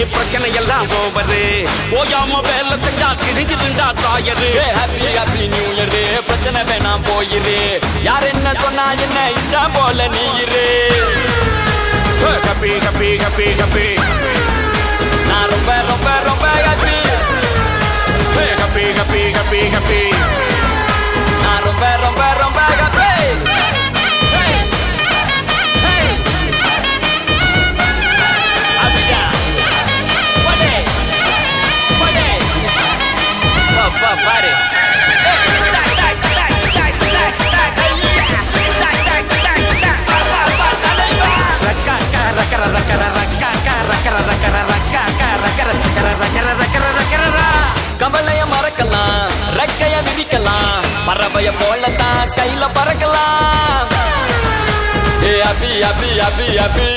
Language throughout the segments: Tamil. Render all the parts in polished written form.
பிரச்சனை எல்லாம் ஓவரு ஓயாம வேலை செஞ்சா கிழிஞ்சிருந்தா drawer happy happy new year பிரச்சனை வேணாம் போயிரு யார் என்ன சொன்னா என்ன இஷ்டம் போல நீ இரு ஹாப்பி ஹாப்பி ஹாப்பி ஹாப்பி நான் ரொம்ப ரொம்ப ரொம்ப happy happy happy happy happy நான் ரொம்ப ரொம்ப ரொம்ப ஹாப்பி Party. கவலைய மறக்கலாம் ரெக்கைய விதிக்கலாம் பறவைய போலத்தான் ஸ்கைல பறக்கலாம் ஹாப்பி ஹாப்பி ஹாப்பி ஹாப்பி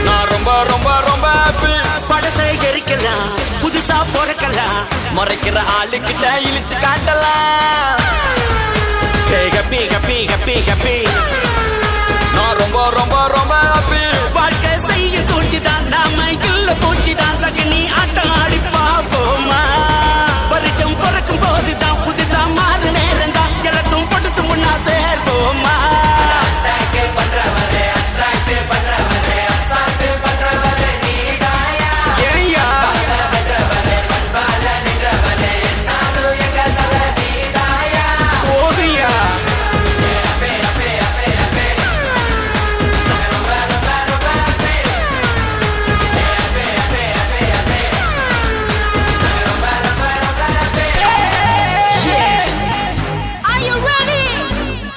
நான் ரொம்ப ரொம்ப ரொம்ப ஹாப்பி படசை எரிக்கலாம் புதுசா பிறக்கலாம் மறைக்கிற ஆளுக்கிட்ட இழிச்சு காட்டலாம் ஹாப்பி ஹாப்பி ஹாப்பி ஹாப்பி நான் ரொம்ப ரொம்ப ரொம்ப ஹாப்பி வாழ்க்கை செய்ய சூழ்ச்சிதான் நாம இல்ல பூச்சிதான் சகனி ஆட்டம் ஆடி பாப்போமா வருஷம் பிறக்கும் போதுதான் புதுசா மாறு நேரம் தான் எல்லாச்சும் படுத்தும் ஒன்னா சேர்ப்போமா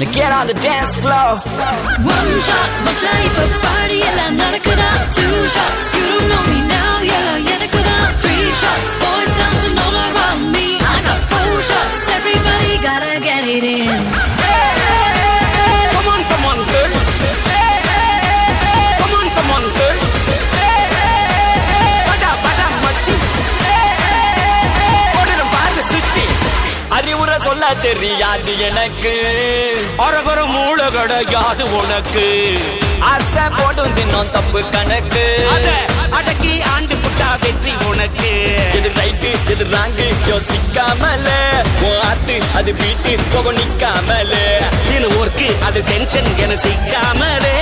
Now get on the dance floor. One shot, one type of party, எல்லாம் நடக்குதா? Two shots, you don't know me now, எனக்குதா? Three shots, boys dancing all around me. I got four shots, everybody gotta get it in. Come on, girls. Come on, girls. படா மச்சி. ஓடுறோம் பாரு சுச்சி. அறிவுரை சொல்ல தெரியாது எனக்கு அரகர மூளை கிடையாது உனக்கு ஆசை போடும் தினம் தப்பு கணக்கு அத அடக்கி ஆண்டு புட்டா வெற்றி உனக்கு எது ரைட்டு எது ராங்கு யோசிக்காமல ஆட்டு அது பீட்டு போக நிக்காமல இது ஒர்க்கு அது டென்ஷன் என சிக்காமலே